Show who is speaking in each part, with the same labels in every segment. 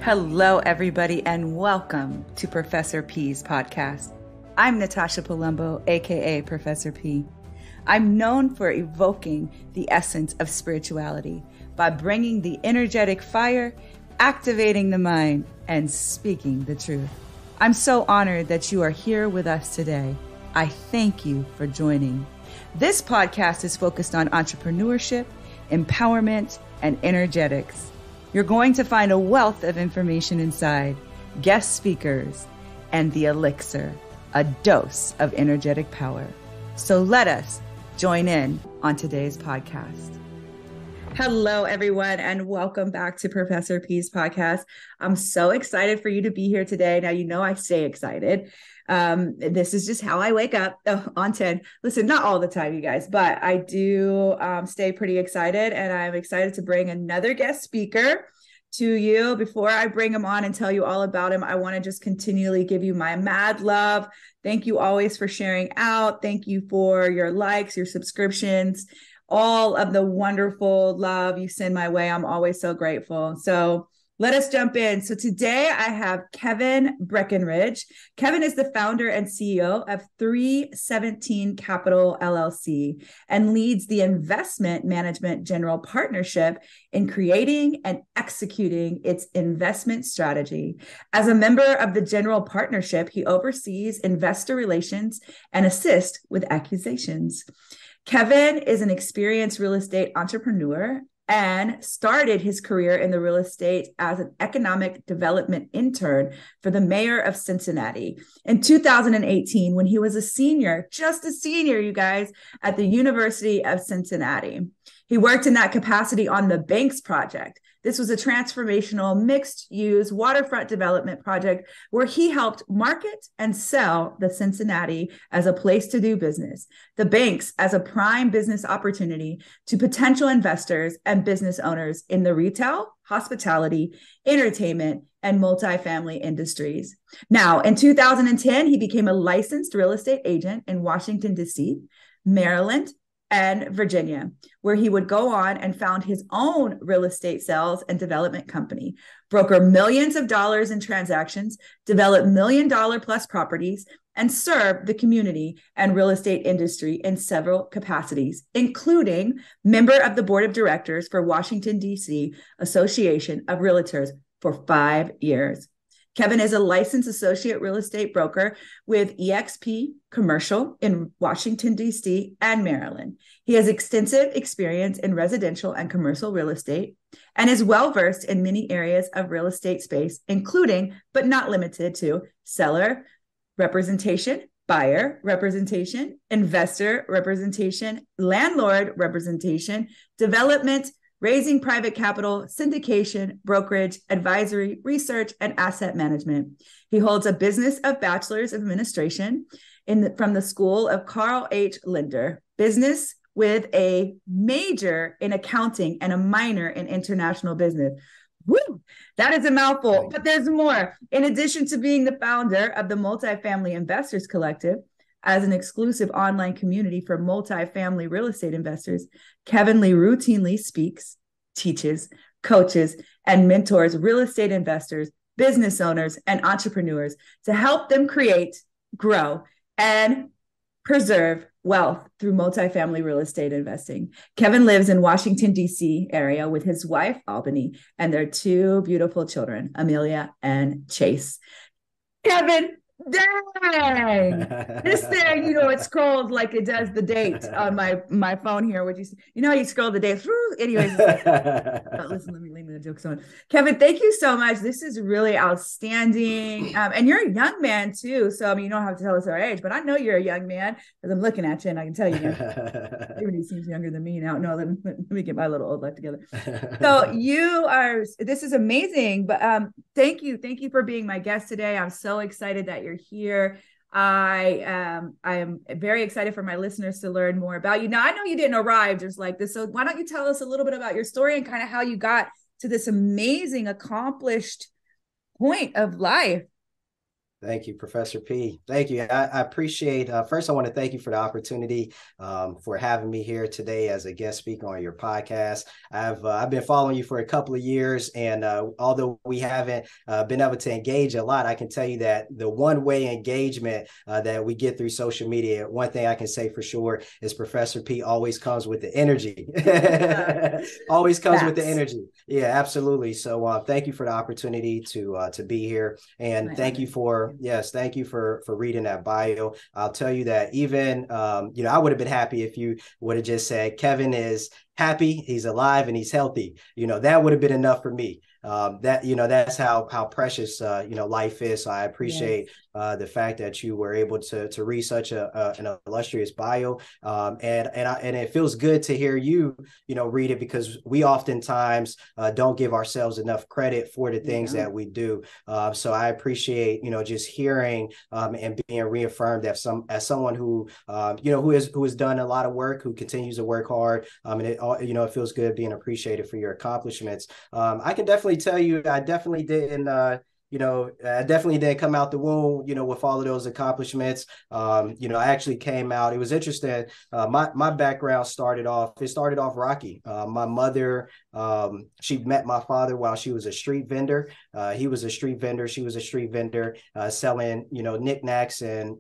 Speaker 1: Hello, everybody, and welcome to Professor P's podcast. I'm Natasha Palumbo, aka Professor P. I'm known for evoking the essence of spirituality by bringing the energetic fire, activating the mind, and speaking the truth. I'm so honored that you are here with us today. I thank you for joining. This podcast is focused on entrepreneurship, empowerment, and energetics. You're going to find a wealth of information inside, guest speakers, and the elixir, a dose of energetic power. So let us join in on today's podcast. Hello, everyone, and welcome back to Professor P's podcast. I'm so excited for you to be here today. Now, you know I stay excited. This is just how I wake up on 10. Listen, not all the time, you guys, but I do stay pretty excited, and I'm excited to bring another guest speaker to you. Before I bring him on and tell you all about him, I want to just continually give you my mad love. Thank you always for sharing out. Thank you for your likes, your subscriptions, all of the wonderful love you send my way. I'm always so grateful. So let us jump in. So today I have Kevin Breckenridge. Kevin is the founder and CEO of 317 Capital LLC and leads the investment management general partnership in creating and executing its investment strategy. As a member of the general partnership, he oversees investor relations and assists with acquisitions. Kevin is an experienced real estate entrepreneur and started his career in the real estate as an economic development intern for the Mayor of Cincinnati in 2018, when he was a senior, just a senior, you guys, at the University of Cincinnati. He worked in that capacity on the Banks project. This was a transformational mixed-use waterfront development project where he helped market and sell the Cincinnati as a place to do business, the Banks as a prime business opportunity to potential investors and business owners in the retail, hospitality, entertainment, and multifamily industries. Now, in 2010, he became a licensed real estate agent in Washington, D.C., Maryland, and Virginia, where he would go on and found his own real estate sales and development company, broker millions of dollars in transactions, develop $1 million plus properties, and serve the community and real estate industry in several capacities, including member of the board of directors for Washington, D.C. Association of Realtors for 5 years. Kevin is a licensed associate real estate broker with eXp Commercial in Washington, D.C. and Maryland. He has extensive experience in residential and commercial real estate and is well-versed in many areas of real estate space, including, but not limited to, seller representation, buyer representation, investor representation, landlord representation, development, raising private capital, syndication, brokerage, advisory, research, and asset management. He holds a Business of Bachelor's of Administration from the School of Carl H. Linder, business with a major in accounting and a minor in international business. Woo! That is a mouthful, but there's more. In addition to being the founder of the Multifamily Investors Collective, as an exclusive online community for multifamily real estate investors, Kevin Lee routinely speaks, teaches, coaches, and mentors real estate investors, business owners, and entrepreneurs to help them create, grow, and preserve wealth through multifamily real estate investing. Kevin lives in Washington, D.C. area with his wife, Albany, and their 2 beautiful children, Amelia and Chase. Kevin, dang! This thing, it scrolls like it does the date on my phone here. Which you know how you scroll the date. Anyways, listen, let me leave the jokes on. Kevin, thank you so much. This is really outstanding. And you're a young man too. So you don't have to tell us our age, but I know you're a young man because I'm looking at you and I can tell you. Everybody seems younger than me now. No, let me get my little old life together. So this is amazing. But thank you for being my guest today. I'm so excited that you're here. I am very excited for my listeners to learn more about you. Now, I know you didn't arrive just like this, so why don't you tell us a little bit about your story and kind of how you got to this amazing, accomplished point of life?
Speaker 2: Thank you, Professor P. Thank you. I appreciate, first, I want to thank you for the opportunity for having me here today as a guest speaker on your podcast. I've been following you for a couple of years, and although we haven't been able to engage a lot, I can tell you that the one-way engagement that we get through social media, one thing I can say for sure is Professor P always comes with the energy. Always comes with the
Speaker 1: Facts.
Speaker 2: energy. Yeah, absolutely. So thank you for the opportunity to be here. And
Speaker 1: My
Speaker 2: thank you
Speaker 1: honor.
Speaker 2: for, yes, thank you for reading that bio. I'll tell you that even, I would have been happy if you would have just said, Kevin is happy, he's alive, and he's healthy. That would have been enough for me. That's how precious, life is. So I
Speaker 1: Yes.
Speaker 2: appreciate the fact that you were able to read such an illustrious bio. And it feels good to hear you, read it, because we oftentimes don't give ourselves enough credit for the
Speaker 1: We
Speaker 2: things
Speaker 1: don't.
Speaker 2: that we do. So I appreciate, just hearing and being reaffirmed as someone who, who has done a lot of work, who continues to work hard. And it feels good being appreciated for your accomplishments. I can definitely tell you, I definitely didn't. I definitely didn't come out the womb, with all of those accomplishments. I actually came out. It was interesting. My background started off rocky. My mother, she met my father while she was a street vendor. He was a street vendor. She was a street vendor, selling, knickknacks and,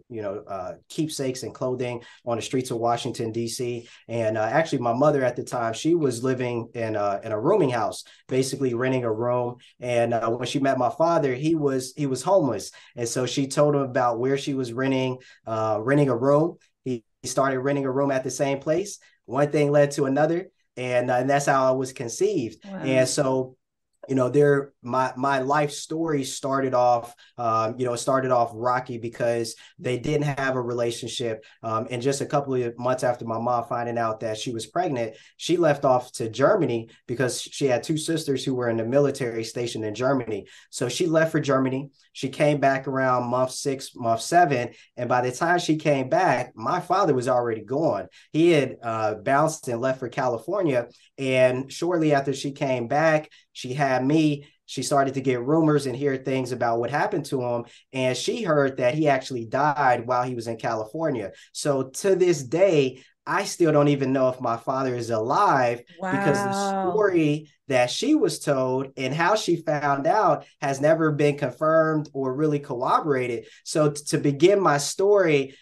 Speaker 2: keepsakes and clothing on the streets of Washington, D.C. And actually, my mother at the time, she was living in a rooming house, basically renting a room. And when she met my father, he was homeless. And so she told him about where she was renting a room. He started renting a room at the same place. One thing led to another. And that's how I was conceived. And
Speaker 1: Wow.
Speaker 2: so my life story started off rocky because they didn't have a relationship. And just a couple of months after my mom finding out that she was pregnant, she left off to Germany because she had two sisters who were in the military stationed in Germany. So she left for Germany. She came back around month 6, month 7. And by the time she came back, my father was already gone. He had bounced and left for California. And shortly after she came back, she had me. She started to get rumors and hear things about what happened to him. And she heard that he actually died while he was in California. So to this day, I still don't even know if my father is alive, because the
Speaker 1: Wow.
Speaker 2: story that she was told and how she found out has never been confirmed or really corroborated. So to begin my story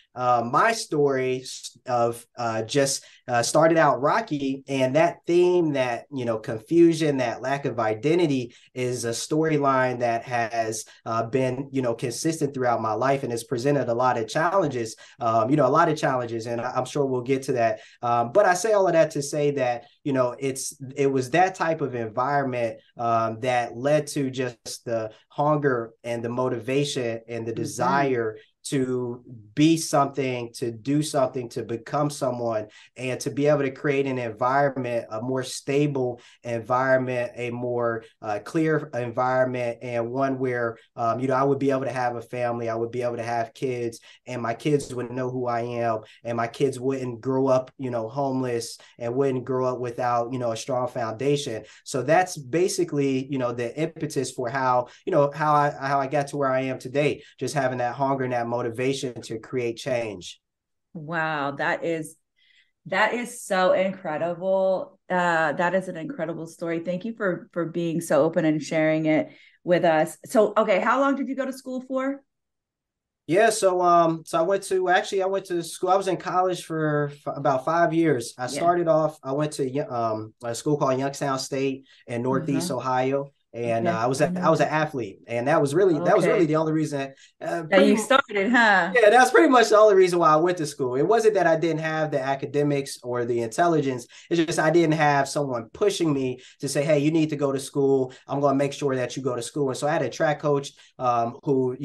Speaker 2: of just started out rocky, and that theme, that confusion, that lack of identity, is a storyline that has been consistent throughout my life, and has presented a lot of challenges. And I'm sure we'll get to that. But I say all of that to say that it was that type of environment that led to just the hunger and the motivation and the
Speaker 1: Mm-hmm.
Speaker 2: desire to be something, to do something, to become someone, and to be able to create an environment, a more stable environment, a more clear environment, and one where, I would be able to have a family, I would be able to have kids, and my kids would know who I am, and my kids wouldn't grow up, homeless, and wouldn't grow up without, a strong foundation. So that's basically, the impetus for how I got to where I am today, just having that hunger and that motivation to create change.
Speaker 1: Wow. That is so incredible. That is an incredible story. Thank you for being so open and sharing it with us. So, okay, how long did you go to school for?
Speaker 2: Yeah, so I went to school. I was in college for about 5 years.
Speaker 1: Yeah.
Speaker 2: I went to a school called Youngstown State in Northeast
Speaker 1: Uh-huh.
Speaker 2: Ohio, and
Speaker 1: Okay. I
Speaker 2: I
Speaker 1: know
Speaker 2: was an
Speaker 1: that.
Speaker 2: athlete, and that was really
Speaker 1: Okay.
Speaker 2: the only reason.
Speaker 1: That you started, huh?
Speaker 2: Yeah, that's pretty much the only reason why I went to school. It wasn't that I didn't have the academics or the intelligence. It's just I didn't have someone pushing me to say, "Hey, you need to go to school. I'm going to make sure that you go to school." And so I had a track coach, who,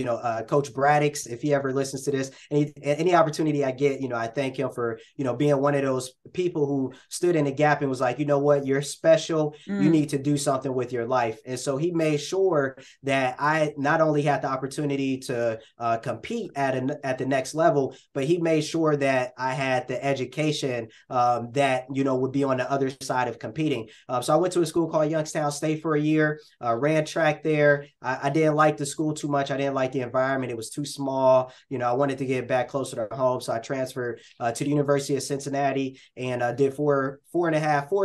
Speaker 2: Coach Braddix, if he ever listens to this, any opportunity I get, I thank him for, being one of those people who stood in the gap and was like, you know what, you're special. You
Speaker 1: Mm,
Speaker 2: need to do something with your life. And so he made sure that I not only had the opportunity to compete at the next level, but he made sure that I had the education that, would be on the other side of competing. So I went to a school called Youngstown State for a year, ran track there. I didn't like the school too much. I didn't like the environment. It was too small. I wanted to get back closer to home. So I transferred to the University of Cincinnati and did 4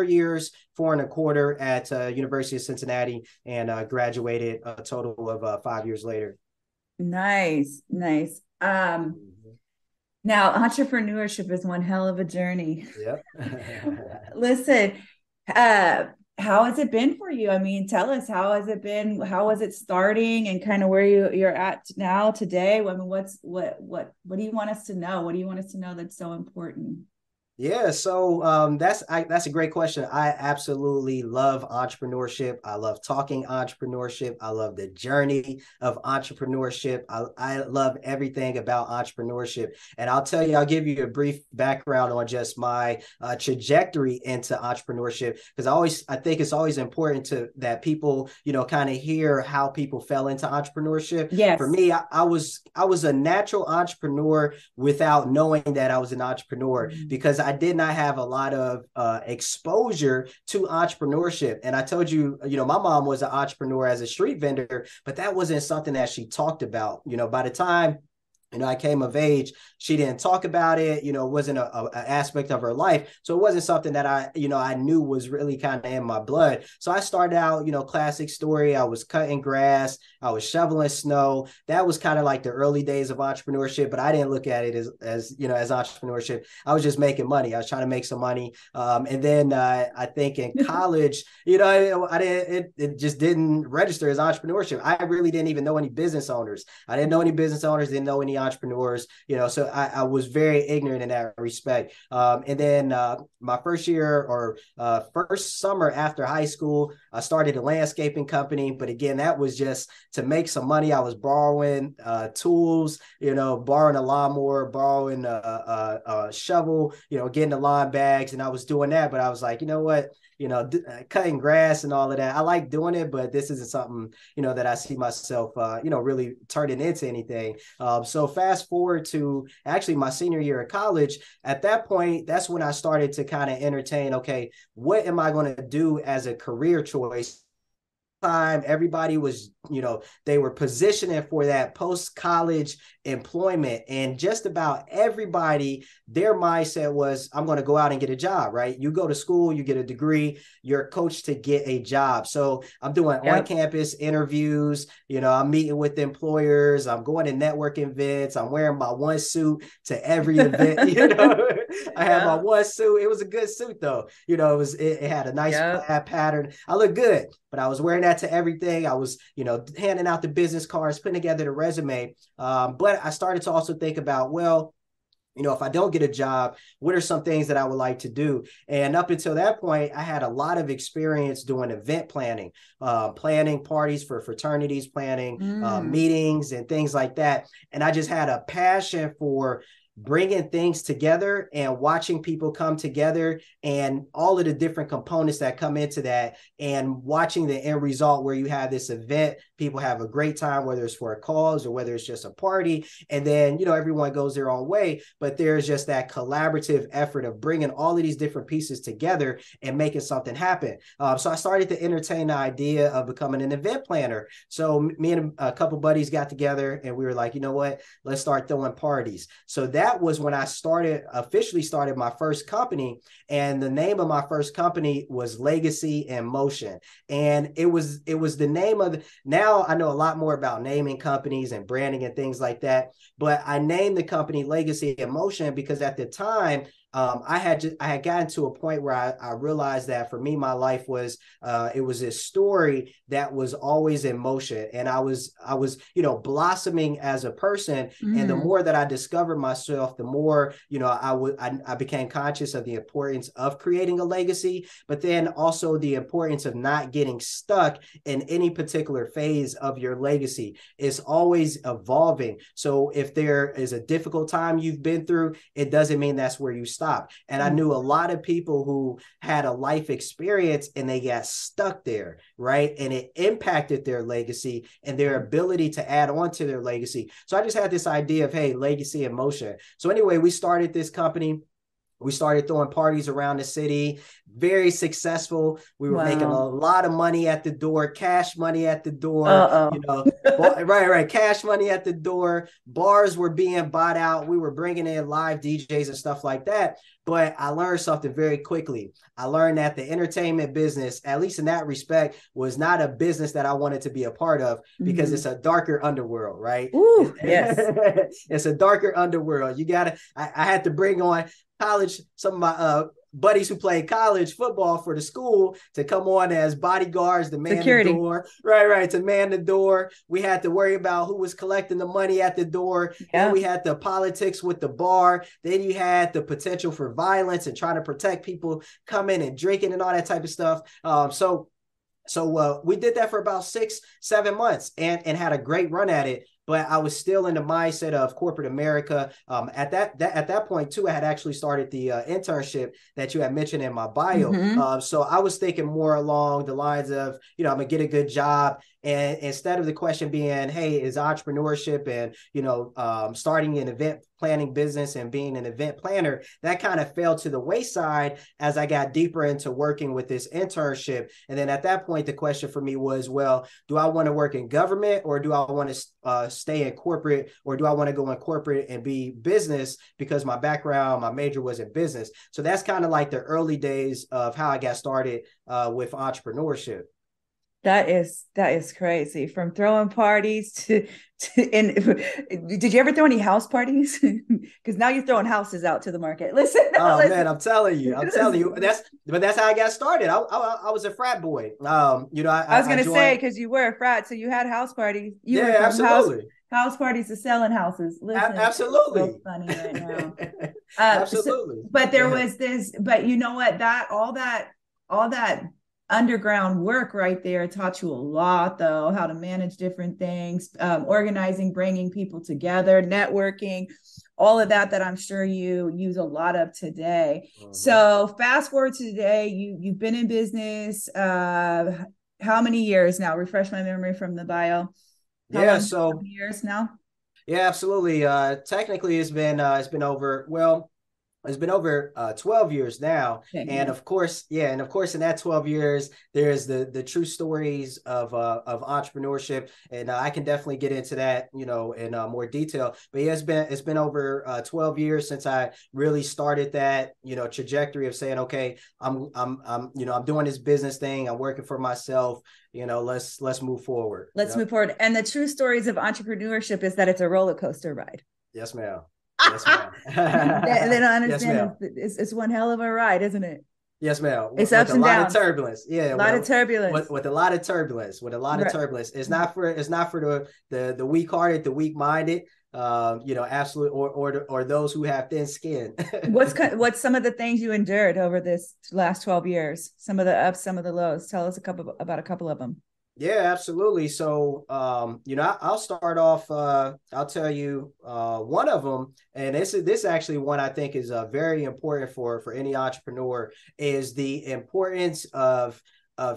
Speaker 2: years, 4.25 at University of Cincinnati, and graduated a total of 5 years later.
Speaker 1: Nice. Now, entrepreneurship is one hell of a journey.
Speaker 2: Yep.
Speaker 1: Listen, how has it been for you? I mean, tell us, how has it been? How was it starting, and kind of where you're at now today? I mean, what do you want us to know? What do you want us to know that's so important?
Speaker 2: Yeah, so that's a great question. I absolutely love entrepreneurship. I love talking entrepreneurship. I love the journey of entrepreneurship. I love everything about entrepreneurship. And I'll give you a brief background on just my trajectory into entrepreneurship, because I think it's always important that people, kind of hear how people fell into entrepreneurship.
Speaker 1: Yes.
Speaker 2: For me, I was a natural entrepreneur without knowing that I was an entrepreneur, because I did not have a lot of exposure to entrepreneurship. And I told you, my mom was an entrepreneur as a street vendor, but that wasn't something that she talked about. By the time I came of age, she didn't talk about it. It wasn't an aspect of her life. So it wasn't something that I knew was really kind of in my blood. So I started out, classic story. I was cutting grass. I was shoveling snow. That was kind of like the early days of entrepreneurship, but I didn't look at it as entrepreneurship. I was just making money. I was trying to make some money. And then I think in college, it just didn't register as entrepreneurship. I really didn't even know any business owners. I didn't know any business owners, didn't know any entrepreneurs, so I was very ignorant in that respect. And then my first year or first summer after high school, I started a landscaping company. But again, that was just to make some money. I was borrowing tools, borrowing a lawnmower, borrowing a shovel, getting the lawn bags. And I was doing that. But I was like, you know what? Cutting grass and all of that, I like doing it, but this isn't something, that I see myself, really turning into anything. So fast forward to actually my senior year of college. At that point, that's when I started to kind of entertain, okay, what am I going to do as a career choice? Time everybody was, they were positioning for that post-college employment, and just about everybody, their mindset was, I'm going to go out and get a job, right? You go to school, you get a degree, you're coached to get a job. So I'm doing on-campus interviews, I'm meeting with employers, I'm going to networking events, I'm wearing my one suit to every event, I had my one suit. It was a good suit though, it had a nice plaid pattern. I look good, but I was wearing that to everything. I was, handing out the business cards, putting together the resume. But I started to also think about, well, if I don't get a job, what are some things that I would like to do? And up until that point, I had a lot of experience doing event planning, planning parties for fraternities, planning meetings and things like that. And I just had a passion for bringing things together and watching people come together and all of the different components that come into that, and watching the end result where you have this event, people have a great time, whether it's for a cause or whether it's just a party. And then, everyone goes their own way, but there's just that collaborative effort of bringing all of these different pieces together and making something happen. So I started to entertain the idea of becoming an event planner. So me and a couple buddies got together and we were like, you know what, let's start throwing parties. So that was when I officially started my first company. And the name of my first company was Legacy in Motion. And it was the name of now I know a lot more about naming companies and branding and things like that. But I named the company Legacy in Motion because at the time, I had gotten to a point where I realized that for me, my life was, it was this story that was always in motion, and I was, blossoming as a person. And the more that I discovered myself, the more, I became conscious of the importance of creating a legacy, but then also the importance of not getting stuck in any particular phase of your legacy. It's always evolving. So if there is a difficult time you've been through, it doesn't mean that's where you stop. And I knew a lot of people who had a life experience and they got stuck there, right? And it impacted their legacy and their ability to add on to their legacy. So I just had this idea of, hey, legacy in motion. So anyway, we started this company. We started throwing parties around the city, very successful. We were making a lot of money at the door, cash money at the door, you know, right. Cash money at the door. Bars were being bought out. We were bringing in live DJs and stuff like that. But I learned something very quickly. I learned that the entertainment business, at least in that respect, was not a business that I wanted to be a part of because it's a darker underworld, right?
Speaker 1: Ooh, yes.
Speaker 2: It's a darker underworld. I had to bring on some of my buddies who played college football for the school to come on as bodyguards to man Security. The door. Right, to man the door. We had to worry about who was collecting the money at the door. Yeah. Then we had the politics with the bar. Then you had the potential for violence and trying to protect people coming and drinking and all that type of stuff. So we did that for about 6-7 months and had a great run at it. But I was still in the mindset of corporate America. At that point, too, I had actually started the internship that you had mentioned in my bio. So I was thinking more along the lines of, I'm going to get a good job. And instead of the question being, hey, is entrepreneurship and, starting an event planning business and being an event planner, that kind of fell to the wayside as I got deeper into working with this internship. And then at that point, the question for me was, well, do I want to work in government or do I want to stay in corporate, or do I want to go in corporate and be business because my major was in business. So that's kind of like the early days of how I got started with entrepreneurship.
Speaker 1: That is crazy. From throwing parties to and did you ever throw any house parties? Because now you're throwing houses out to the market. Listen.
Speaker 2: Man, I'm telling you. That's how I got started. I was a frat boy. I
Speaker 1: was going to say, because you were a frat, so you had house parties. You were
Speaker 2: absolutely.
Speaker 1: House parties to selling houses. Listen,
Speaker 2: absolutely.
Speaker 1: It's so funny right now.
Speaker 2: Absolutely.
Speaker 1: But there was this. But you know what? All that underground work right there taught you a lot, though, how to manage different things, organizing, bringing people together, networking, all of that I'm sure you use a lot of today. So fast forward to today, you've been in business how many years now? Refresh my memory from the bio. How many years now?
Speaker 2: Yeah, absolutely. Technically it's been over 12 years now. Okay. And of course, in that 12 years, there's the true stories of entrepreneurship. And I can definitely get into that, in more detail. But yeah, it's been over 12 years since I really started that, trajectory of saying, okay, I'm doing this business thing. I'm working for myself. Let's move forward.
Speaker 1: Let's move forward. And the true stories of entrepreneurship is that it's a roller coaster ride.
Speaker 2: Yes, ma'am.
Speaker 1: Yes, ma'am. They don't understand. Yes, it's one hell of a ride, isn't it?
Speaker 2: Yes, ma'am.
Speaker 1: It's ups and downs.
Speaker 2: A lot of turbulence. Yeah,
Speaker 1: a lot of turbulence.
Speaker 2: With a lot of turbulence. It's not for the weak-hearted, the weak-minded. Absolutely, or those who have thin skin.
Speaker 1: What's some of the things you endured over this last 12 years? Some of the ups, some of the lows. Tell us about a couple of them.
Speaker 2: Yeah, absolutely. So, I'll start off. I'll tell you one of them, and this actually one I think is very important for any entrepreneur, is the importance of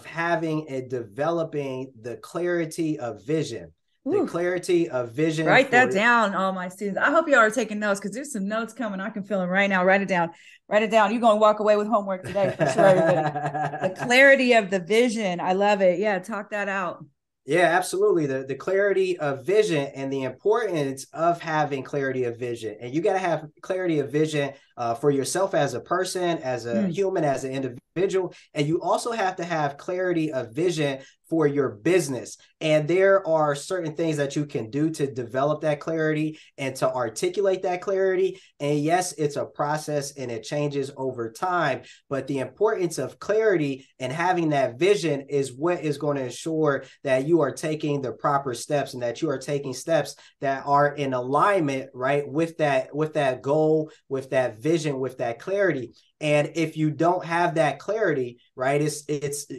Speaker 2: having and developing the clarity of vision. The clarity of vision.
Speaker 1: Write that down, all my students. I hope you are taking notes, because there's some notes coming. I can feel them right now. Write it down. You're going to walk away with homework today for sure, everybody. The clarity of the vision. I love it. Yeah, talk that out.
Speaker 2: Yeah, absolutely. The clarity of vision and the importance of having clarity of vision. And you got to have clarity of vision for yourself as a person, as a human, as an individual. And you also have to have clarity of vision for your business. And there are certain things that you can do to develop that clarity and to articulate that clarity. And yes, it's a process and it changes over time, but the importance of clarity and having that vision is what is going to ensure that you are taking the proper steps and that you are taking steps that are in alignment, right, with that goal, with that vision, vision with that clarity. And if you don't have that clarity, right,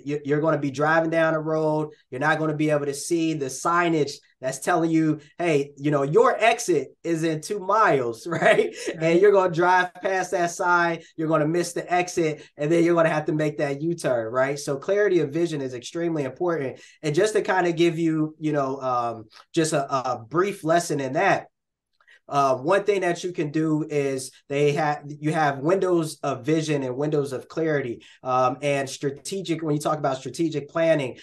Speaker 2: you're going to be driving down a road. You're not going to be able to see the signage that's telling you, hey, your exit is in 2 miles, right? And you're going to drive past that sign. You're going to miss the exit, and then you're going to have to make that U-turn, right? So clarity of vision is extremely important. And just to kind of give you, just a brief lesson in that, one thing that you can do is you have windows of vision and windows of clarity, and strategic. When you talk about strategic planning,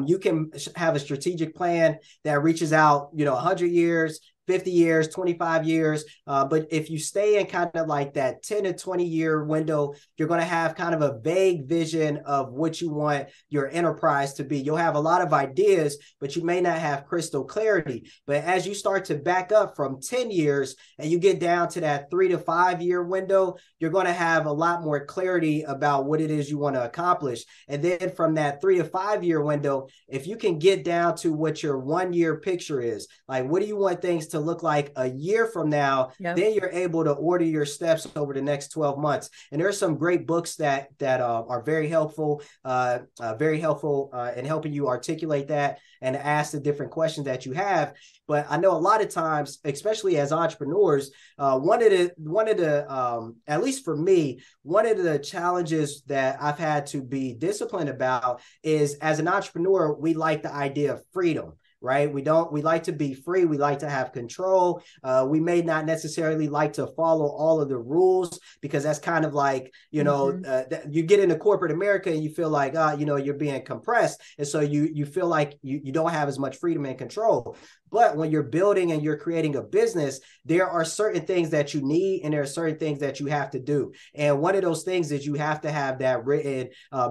Speaker 2: you can have a strategic plan that reaches out, 100 years, 50 years, 25 years. But if you stay in kind of like that 10 to 20 year window, you're going to have kind of a vague vision of what you want your enterprise to be. You'll have a lot of ideas, but you may not have crystal clarity. But as you start to back up from 10 years and you get down to that 3 to 5 year window, you're going to have a lot more clarity about what it is you want to accomplish. And then from that 3 to 5 year window, if you can get down to what your 1 year picture is, like what do you want things to look like a year from now, then you're able to order your steps over the next 12 months. And there's some great books that are very helpful in helping you articulate that and ask the different questions that you have. But I know a lot of times, especially as entrepreneurs, one of the at least for me, one of the challenges that I've had to be disciplined about is, as an entrepreneur, we like the idea of freedom. Right? We like to be free. We like to have control. We may not necessarily like to follow all of the rules, because that's kind of like, you get into corporate America and you feel like, you're being compressed. And so you feel like you don't have as much freedom and control. But when you're building and you're creating a business, there are certain things that you need and there are certain things that you have to do. And one of those things is you have to have that written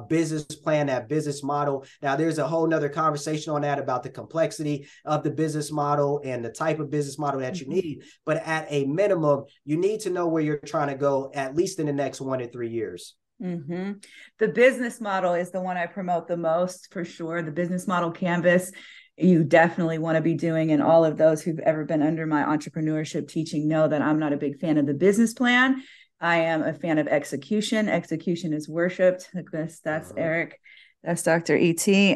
Speaker 2: business plan, that business model. Now, there's a whole nother conversation on that about the complexity of the business model and the type of business model that you need. But at a minimum, you need to know where you're trying to go, at least in the next 1 to 3 years.
Speaker 1: The business model is the one I promote the most, for sure. The business model canvas you definitely want to be doing. And all of those who've ever been under my entrepreneurship teaching know that I'm not a big fan of the business plan. I am a fan of execution. Execution is worshipped. That's Eric. That's Dr. E.T.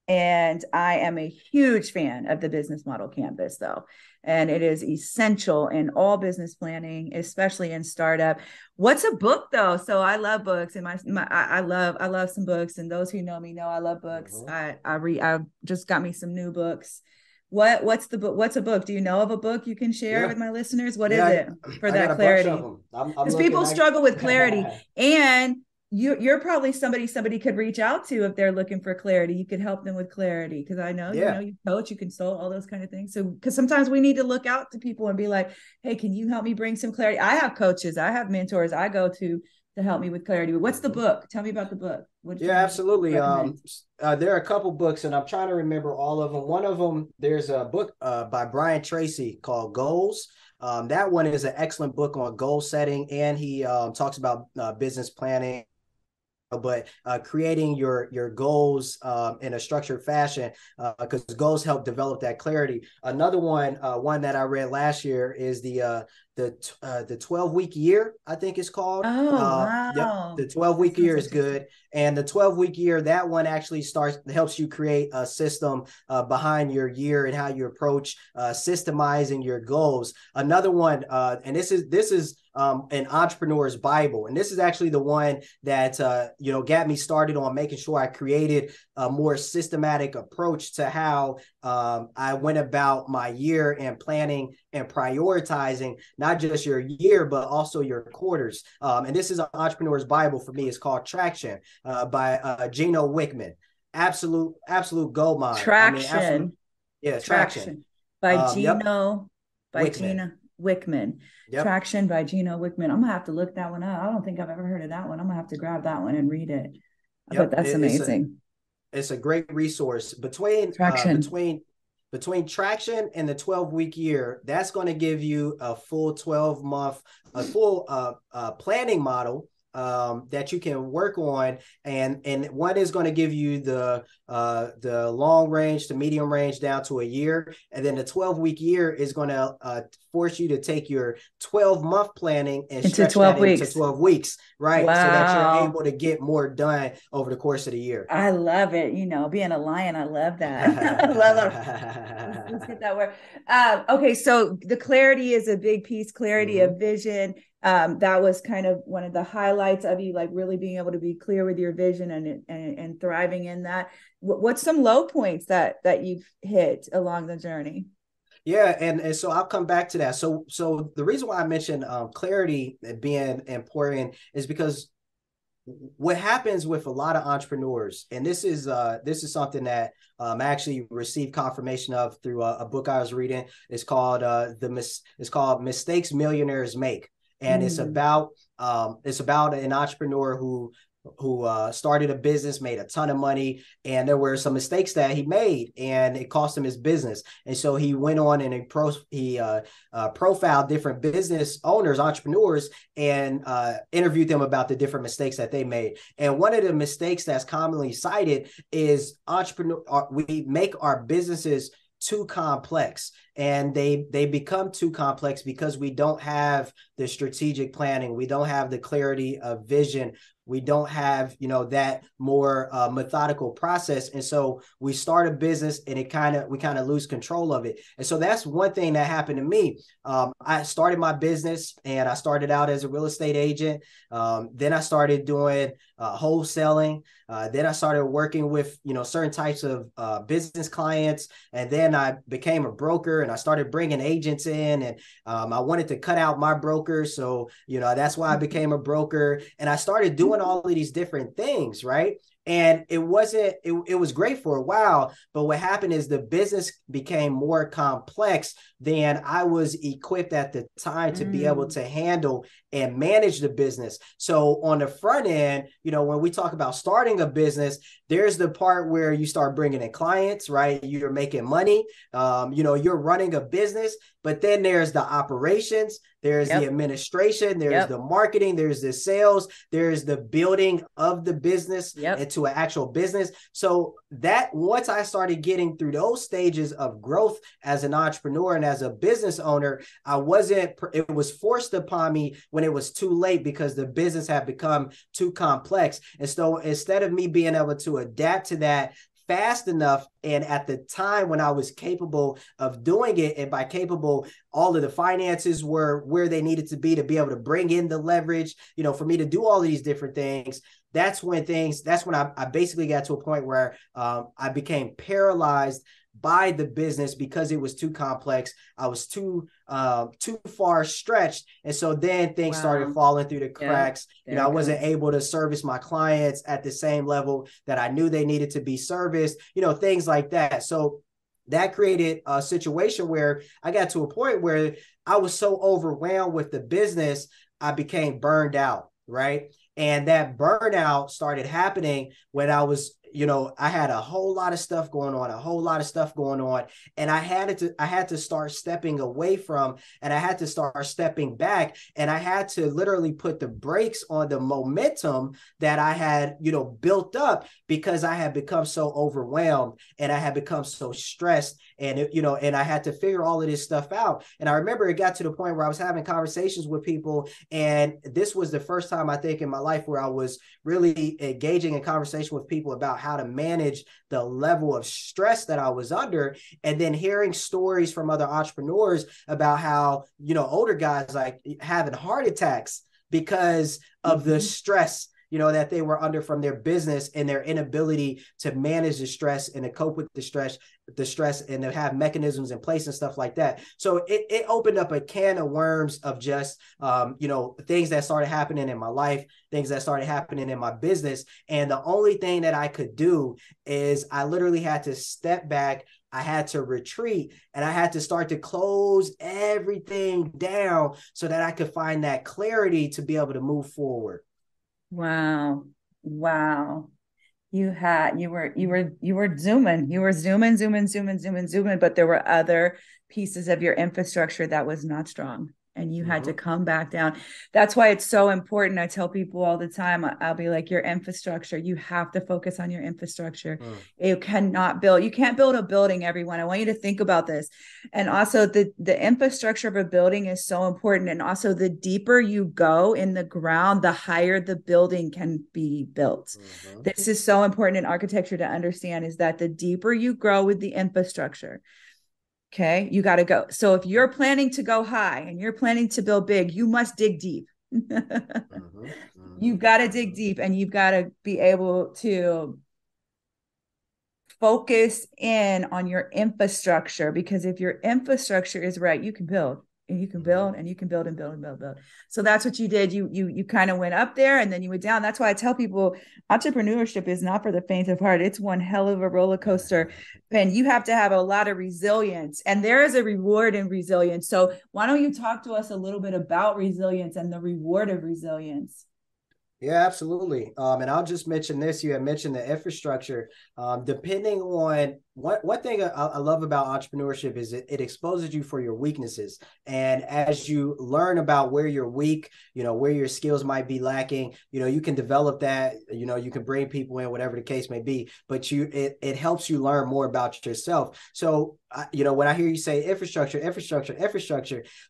Speaker 1: And I am a huge fan of the business model canvas, though. And it is essential in all business planning, especially in startup. What's a book, though? So I love books, and I love some books. And those who know me know I love books. I just got me some new books. What's the book? What's a book? Do you know of a book you can share with my listeners? What is it for that clarity? Because people struggle with clarity, and you're probably somebody could reach out to if they're looking for clarity. You could help them with clarity, because I know you coach, you consult, all those kind of things. So because sometimes we need to look out to people and be like, hey, can you help me bring some clarity? I have coaches, I have mentors I go to help me with clarity. But what's the book? Tell me about the book.
Speaker 2: Absolutely. There are a couple books, and I'm trying to remember all of them. One of them, there's a book by Brian Tracy called Goals. That one is an excellent book on goal setting, and he talks about business planning, but creating your goals in a structured fashion, because goals help develop that clarity. Another one that I read last year is the 12-week year, I think it's called.
Speaker 1: Wow.
Speaker 2: The 12-week year is good. And the 12-week year, that one actually helps you create a system behind your year and how you approach systemizing your goals. Another one, and this is an entrepreneur's Bible. And this is actually the one that, got me started on making sure I created a more systematic approach to how I went about my year and planning and prioritizing not just your year, but also your quarters. And this is an entrepreneur's Bible for me. It's called Traction by Gino Wickman. Absolute gold mine.
Speaker 1: Traction.
Speaker 2: Traction.
Speaker 1: By Gino. By
Speaker 2: Wickman.
Speaker 1: Gino Wickman. Traction by Gino Wickman. I'm gonna have to look that one up. I don't think I've ever heard of that one. I'm gonna have to grab that one and read it. But that's amazing.
Speaker 2: It's a great resource. Between Traction and the 12-week year, that's going to give you a full 12-month, planning model that you can work on, and one is going to give you the long range to medium range down to a year, and then the 12-week year is going to force you to take your 12-month planning and
Speaker 1: into
Speaker 2: stretch
Speaker 1: 12
Speaker 2: that
Speaker 1: weeks.
Speaker 2: into 12 weeks, right?
Speaker 1: Wow.
Speaker 2: So that you're able to get more done over the course of the year.
Speaker 1: I love it. Being a lion, I love that. I love it. Let's get that word. Okay, so the clarity is a big piece, clarity of vision. That was kind of one of the highlights of you, like really being able to be clear with your vision and thriving in that. What's some low points that you've hit along the journey?
Speaker 2: Yeah, and so I'll come back to that. So the reason why I mentioned clarity being important is because what happens with a lot of entrepreneurs, and this is something that I actually received confirmation of through a book I was reading. It's called Mistakes Millionaires Make, and it's about an entrepreneur who started a business, made a ton of money, and there were some mistakes that he made, and it cost him his business. And so he went on and he profiled different business owners, entrepreneurs, and interviewed them about the different mistakes that they made. And one of the mistakes that's commonly cited is we make our businesses too complex, and they become too complex because we don't have the strategic planning, we don't have the clarity of vision, we don't have that more methodical process, and so we start a business and we kind of lose control of it. And so that's one thing that happened to me. I started my business, and I started out as a real estate agent. Then I started doing wholesaling. Then I started working with certain types of business clients, and then I became a broker, and I started bringing agents in, and I wanted to cut out my brokers, so that's why I became a broker, and I started doing all of these different things, right? And it was great for a while, but what happened is the business became more complex than I was equipped at the time to be able to handle and manage the business. So on the front end, when we talk about starting a business, there's the part where you start bringing in clients, right? You're making money, you're running a business, but then there's the operations, there's the administration, there's the marketing, there's the sales, there's the building of the business into an actual business. So that once I started getting through those stages of growth as an entrepreneur and as a business owner, it was forced upon me when it was too late because the business had become too complex. And so instead of me being able to adapt to that fast enough, and at the time when I was capable of doing it, and by capable, all of the finances were where they needed to be able to bring in the leverage, for me to do all of these different things. That's when I basically got to a point where I became paralyzed by the business because it was too complex. I was too far stretched. And so then things started falling through the cracks. I wasn't able to service my clients at the same level that I knew they needed to be serviced, things like that. So that created a situation where I got to a point where I was so overwhelmed with the business, I became burned out, right? And that burnout started happening when I was, I had a whole lot of stuff going on, and I had to start stepping away from, and I had to start stepping back, and I had to literally put the brakes on the momentum that I had, built up, because I had become so overwhelmed and I had become so stressed, and and I had to figure all of this stuff out. And I remember it got to the point where I was having conversations with people, and this was the first time I think in my life where I was really engaging in conversation with people about how to manage the level of stress that I was under, and then hearing stories from other entrepreneurs about how, older guys like having heart attacks because of the stress, that they were under from their business and their inability to manage the stress and to cope with the stress and to have mechanisms in place and stuff like that. So it opened up a can of worms of just, things that started happening in my life, things that started happening in my business. And the only thing that I could do is I literally had to step back. I had to retreat, and I had to start to close everything down so that I could find that clarity to be able to move forward.
Speaker 1: Wow. You were zooming, but there were other pieces of your infrastructure that was not strong. and you had to come back down. That's why it's so important. I tell people all the time, I'll be like, your infrastructure, you have to focus on your infrastructure. You can't build a building, everyone. I want you to think about this. And also the infrastructure of a building is so important. And also the deeper you go in the ground, the higher the building can be built. This is so important in architecture to understand, is that the deeper you grow with the infrastructure, okay, you got to go. So if you're planning to go high and you're planning to build big, you must dig deep. You've got to dig deep, and you've got to be able to focus in on your infrastructure, because if your infrastructure is right, you can build. And you can build and you can build and build and build. So that's what you did. You kind of went up there and then you went down. That's why I tell people entrepreneurship is not for the faint of heart. It's one hell of a roller coaster. And you have to have a lot of resilience. And there is a reward in resilience. So why don't you talk to us a little bit about resilience and the reward of resilience?
Speaker 2: Yeah, absolutely. And I'll just mention this. You had mentioned the infrastructure. Depending on one thing I love about entrepreneurship is it exposes you for your weaknesses. And as you learn about where you're weak, where your skills might be lacking, you can develop that, you can bring people in, whatever the case may be, but it helps you learn more about yourself. So, when I hear you say infrastructure,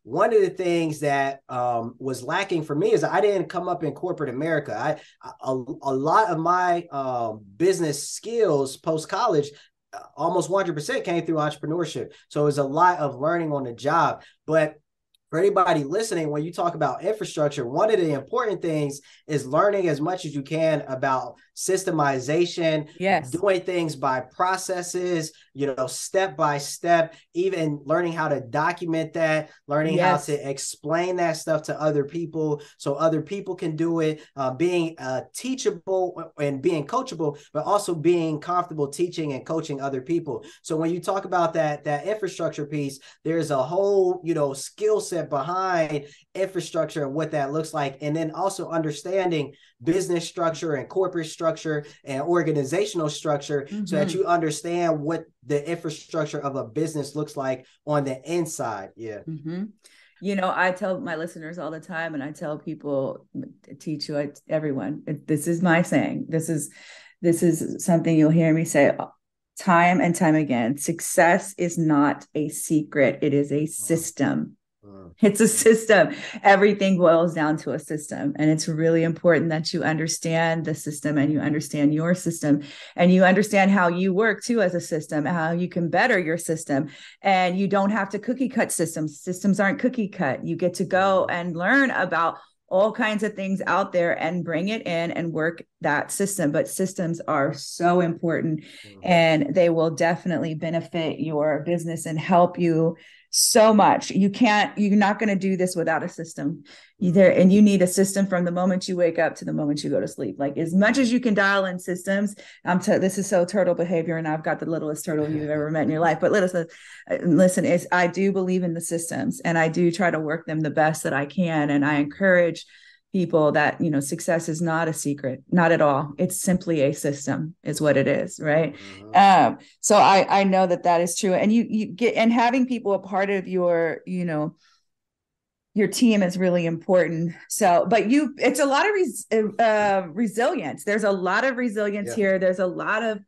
Speaker 2: one of the things that was lacking for me is I didn't come up in corporate America. A lot of my business skills post-college, almost 100% came through entrepreneurship. So it was a lot of learning on the job. But for anybody listening, when you talk about infrastructure, one of the important things is learning as much as you can about systemization, doing things by processes, step by step, even learning how to document that, learning how to explain that stuff to other people so other people can do it, being teachable and being coachable, but also being comfortable teaching and coaching other people. So when you talk about that infrastructure piece, there's a whole, skill set behind infrastructure and what that looks like. And then also understanding business structure and corporate structure and organizational structure so that you understand what the infrastructure of a business looks like on the inside. Yeah.
Speaker 1: I tell my listeners all the time, and I tell people, teach you, everyone, this is my saying. This is something you'll hear me say time and time again. Success is not a secret. It is a system. It's a system. Everything boils down to a system. And it's really important that you understand the system and you understand your system and you understand how you work too as a system, how you can better your system. And you don't have to cookie cut systems. Systems aren't cookie cut. You get to go and learn about all kinds of things out there and bring it in and work that system. But systems are so important and they will definitely benefit your business and help you so much. You're not going to do this without a system either. And you need a system from the moment you wake up to the moment you go to sleep. Like as much as you can dial in systems, this is so turtle behavior. And I've got the littlest turtle you've ever met in your life. But listen, I do believe in the systems and I do try to work them the best that I can. And I encourage people that, success is not a secret, not at all. It's simply a system is what it is. Right. So I know that is true. And you get, and having people a part of your, your team is really important. So, but it's a lot of resilience. There's a lot of resilience here. There's a lot of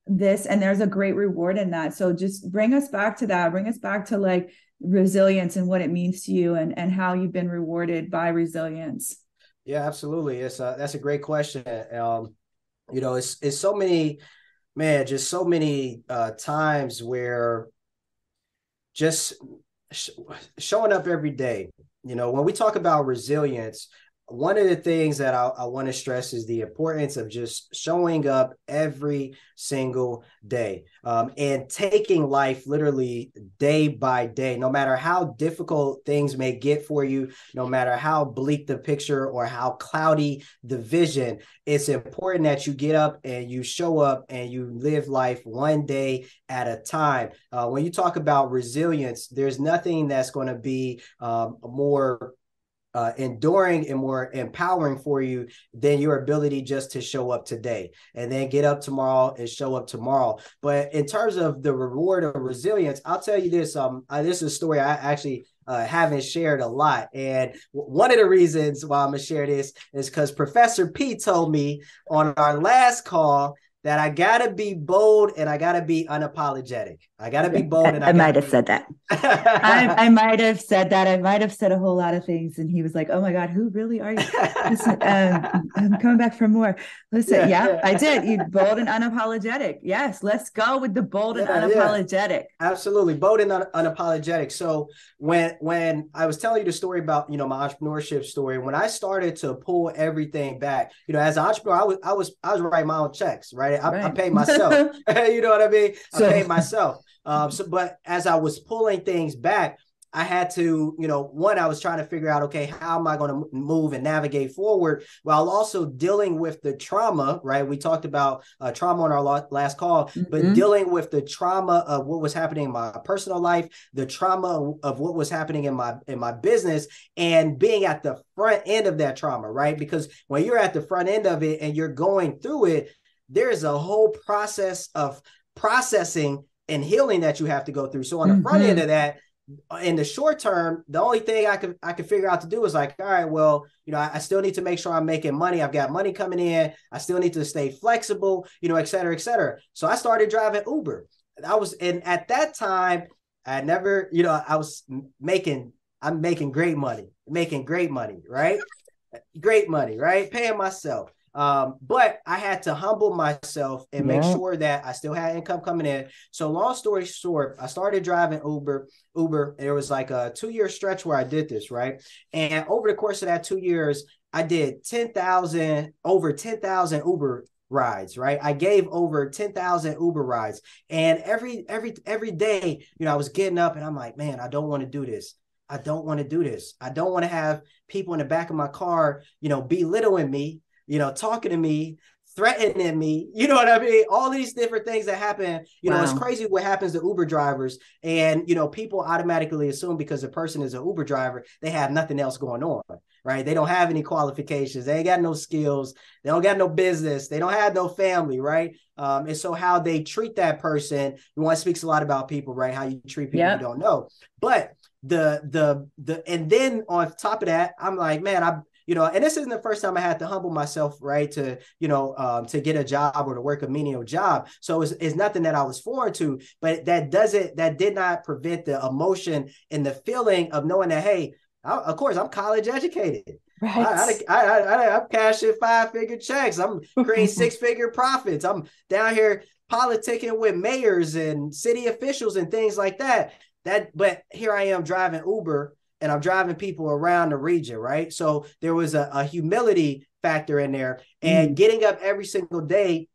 Speaker 1: this, and there's a great reward in that. So just bring us back to that. Bring us back to like resilience and what it means to you and how you've been rewarded by resilience.
Speaker 2: Yeah, absolutely. That's a great question. It's so many, man, just so many times where just showing up every day, when we talk about resilience, one of the things that I want to stress is the importance of just showing up every single day and taking life literally day by day, no matter how difficult things may get for you, no matter how bleak the picture or how cloudy the vision. It's important that you get up and you show up and you live life one day at a time. When you talk about resilience, there's nothing that's going to be more enduring and more empowering for you than your ability just to show up today and then get up tomorrow and show up tomorrow. But in terms of the reward of resilience, I'll tell you this. This is a story I actually haven't shared a lot. And one of the reasons why I'm going to share this is because Professor P told me on our last call that I got to be bold and I got to be unapologetic. I got to be bold. And
Speaker 1: I might have said that. I might have said that. I might have said a whole lot of things. And he was like, oh my God, who really are you? Listen, I'm coming back for more. Listen, yeah, I did. You bold and unapologetic. Yes, let's go with the bold and unapologetic.
Speaker 2: Absolutely. Bold and unapologetic. So when I was telling you the story about, my entrepreneurship story, when I started to pull everything back, as an entrepreneur, I was writing my own checks, right? I paid myself. You know what I mean? I paid myself. But as I was pulling things back, I had to, one, I was trying to figure out, okay, how am I going to move and navigate forward while also dealing with the trauma, right? We talked about trauma on our last call, but dealing with the trauma of what was happening in my personal life, the trauma of what was happening in my business, and being at the front end of that trauma, right? Because when you're at the front end of it and you're going through it, there's a whole process of processing and healing that you have to go through. So on the front end of that, in the short term, the only thing I could figure out to do is like, all right, well, I still need to make sure I'm making money. I've got money coming in. I still need to stay flexible, et cetera, et cetera. So I started driving Uber. And at that time, I never, I'm making great money, right? Great money, right? Paying myself. But I had to humble myself and make sure that I still had income coming in. So long story short, I started driving Uber. There was like a 2-year stretch where I did this, right? And over the course of that 2 years, I did over 10,000 Uber rides, right? I gave over 10,000 Uber rides. And every day, I was getting up and I'm like, man, I don't want to do this. I don't want to do this. I don't want to have people in the back of my car, belittling me, talking to me, threatening me, you know what I mean? All these different things that happen, it's crazy what happens to Uber drivers. And, people automatically assume because a person is an Uber driver, they have nothing else going on, right? They don't have any qualifications. They ain't got no skills. They don't got no business. They don't have no family, right? And so how they treat that person, one speaks a lot about people, right? How you treat people you don't know. But and then on top of that, I'm like, man, and this isn't the first time I had to humble myself, right, to get a job or to work a menial job. So it's nothing that I was foreign to, but that did not prevent the emotion and the feeling of knowing that, hey, of course, I'm college educated. Right. I'm cashing 5-figure checks. I'm creating 6-figure profits. I'm down here politicking with mayors and city officials and things like that. But here I am driving Uber, and I'm driving people around the region, right? So there was a humility factor in there, and getting up every single day,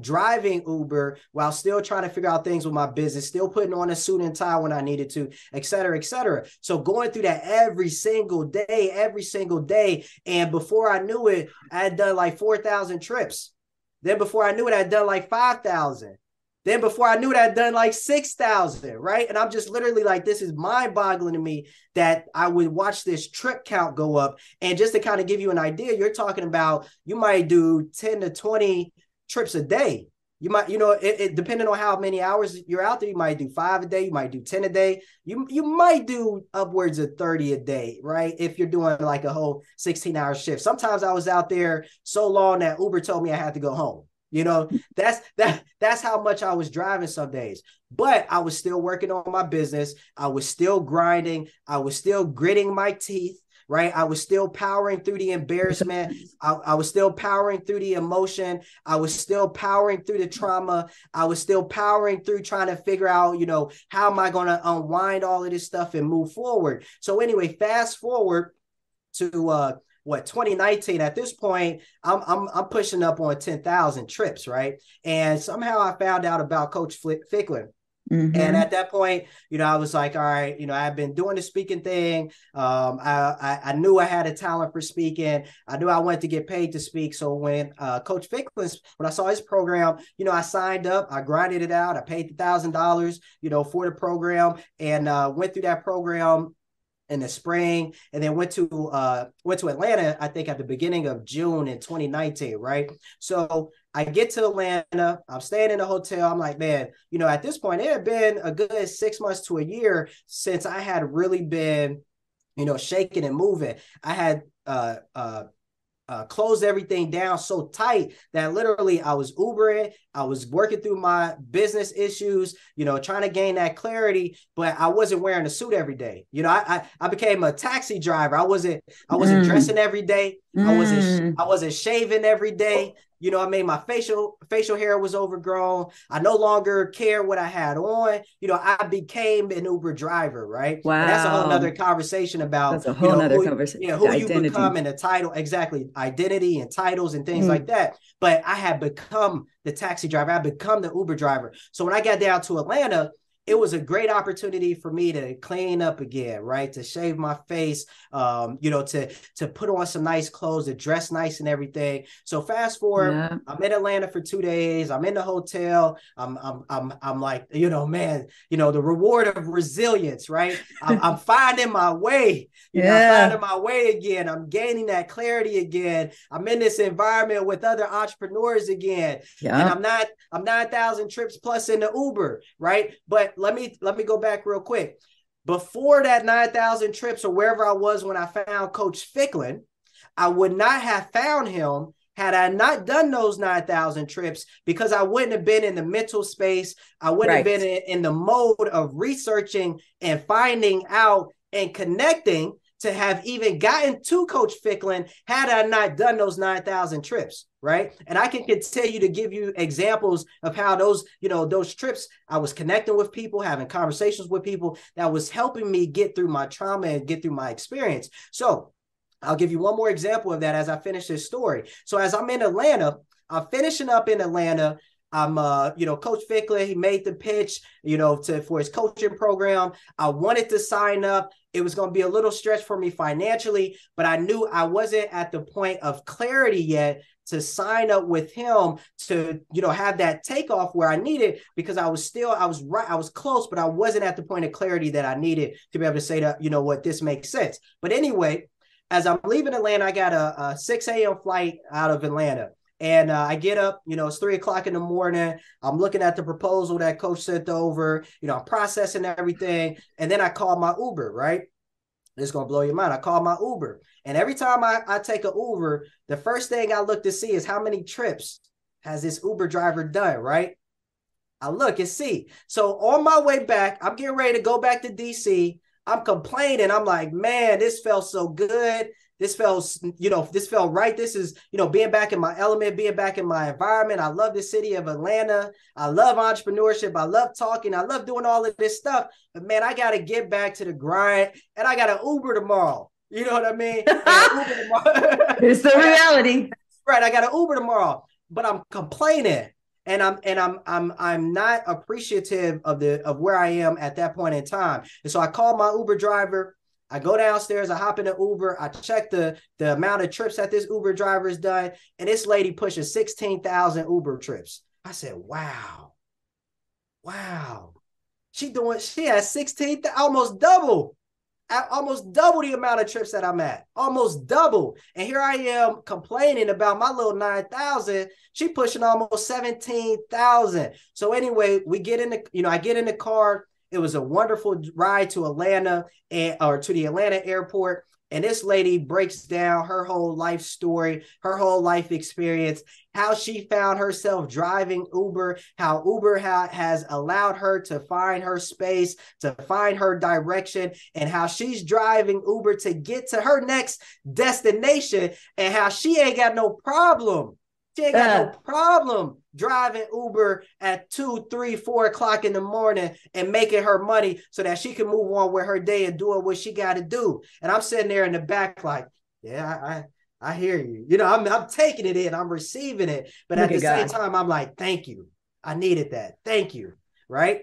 Speaker 2: driving Uber while still trying to figure out things with my business, still putting on a suit and tie when I needed to, et cetera, et cetera. So going through that every single day. And before I knew it, I had done like 4,000 trips. Then before I knew it, I had done like 5,000. Then before I knew it, I'd done like 6,000, right? And I'm just literally like, this is mind-boggling to me that I would watch this trip count go up. And just to kind of give you an idea, you're talking about, you might do 10 to 20 trips a day. You might, it depending on how many hours you're out there, you might do 5 a day, you might do 10 a day. You might do upwards of 30 a day, right? If you're doing like a whole 16-hour shift. Sometimes I was out there so long that Uber told me I had to go home. That's how much I was driving some days, but I was still working on my business. I was still grinding. I was still gritting my teeth, right? I was still powering through the embarrassment. I was still powering through the emotion. I was still powering through the trauma. I was still powering through trying to figure out, how am I going to unwind all of this stuff and move forward? So anyway, fast forward to, 2019, at this point, I'm pushing up on 10,000 trips, right? And somehow I found out about Coach Ficklin. And at that point, I was like, all right, I've been doing the speaking thing. I knew I had a talent for speaking. I knew I wanted to get paid to speak. So when Coach Ficklin, when I saw his program, I signed up, I grinded it out. I paid the $1,000, for the program, and went through that program in the spring, and then went to Atlanta, I think at the beginning of June in 2019, right? So I get to Atlanta. I'm staying in a hotel. I'm like, man, at this point, it had been a good 6 months to a year since I had really been, shaking and moving. I had closed everything down so tight that literally I was Ubering. I was working through my business issues, trying to gain that clarity, but I wasn't wearing a suit every day. I became a taxi driver. I wasn't dressing every day. I wasn't shaving every day. I made my facial hair was overgrown. I no longer care what I had on. I became an Uber driver, right?
Speaker 1: Wow.
Speaker 2: And that's a whole nother conversation about,
Speaker 1: that's a whole nother conversation.
Speaker 2: Who you become and the title, exactly, identity and titles and things like that. But I had become the taxi driver. I become the Uber driver. So when I got down to Atlanta, it was a great opportunity for me to clean up again, right? To shave my face, to put on some nice clothes, to dress nice and everything. So fast forward, yeah. I'm in Atlanta for 2 days. I'm in the hotel. I'm like, man, the reward of resilience, right? I'm finding my way. I'm finding my way again. I'm gaining that clarity again. I'm in this environment with other entrepreneurs again. Yeah. And I'm 9,000 trips plus in the Uber, right? But let me go back real quick. Before that 9,000 trips or wherever I was when I found Coach Ficklin, I would not have found him had I not done those 9,000 trips, because I wouldn't have been in the mental space. I wouldn't have been in the mode of researching and finding out and connecting to have even gotten to Coach Ficklin had I not done those 9,000 trips, right? And I can continue to give you examples of how those trips, I was connecting with people, having conversations with people that was helping me get through my trauma and get through my experience. So I'll give you one more example of that as I finish this story. So as I'm in Atlanta, I'm finishing up in Atlanta. I'm, Coach Ficklin, he made the pitch, for his coaching program. I wanted to sign up. It was going to be a little stretch for me financially, but I knew I wasn't at the point of clarity yet to sign up with him to, have that takeoff where I needed, because I was close, but I wasn't at the point of clarity that I needed to be able to say that, what, this makes sense. But anyway, as I'm leaving Atlanta, I got a 6 a.m. flight out of Atlanta. And I get up, it's 3:00 in the morning. I'm looking at the proposal that Coach sent over, I'm processing everything. And then I call my Uber, right? It's going to blow your mind. I call my Uber. And every time I take an Uber, the first thing I look to see is how many trips has this Uber driver done, right? I look and see. So on my way back, I'm getting ready to go back to DC. I'm complaining. I'm like, man, this felt so good. This felt right. This is, being back in my element, being back in my environment. I love the city of Atlanta. I love entrepreneurship. I love talking. I love doing all of this stuff. But man, I got to get back to the grind, and I got an Uber tomorrow. You know what I mean?
Speaker 1: It's the reality.
Speaker 2: Right. I got an Uber tomorrow, but I'm complaining. And I'm not appreciative of where I am at that point in time. And so I call my Uber driver. I go downstairs, I hop in the Uber, I check the amount of trips that this Uber driver has done, and this lady pushes 16,000 Uber trips. I said, wow. She has 16, almost double the amount of trips that I'm at, almost double. And here I am complaining about my little 9,000. She pushing almost 17,000. So anyway, I get in the car. It was a wonderful ride to Atlanta or to the Atlanta airport. And this lady breaks down her whole life story, her whole life experience, how she found herself driving Uber, how Uber has allowed her to find her space, to find her direction, and how she's driving Uber to get to her next destination, and how she ain't got no problem. She ain't got no problem driving Uber at 2, 3, 4 o'clock in the morning and making her money so that she can move on with her day and doing what she got to do. And I'm sitting there in the back like, yeah, I hear you. I'm taking it in. I'm receiving it. But at the same time, I'm like, thank you. I needed that. Thank you. Right?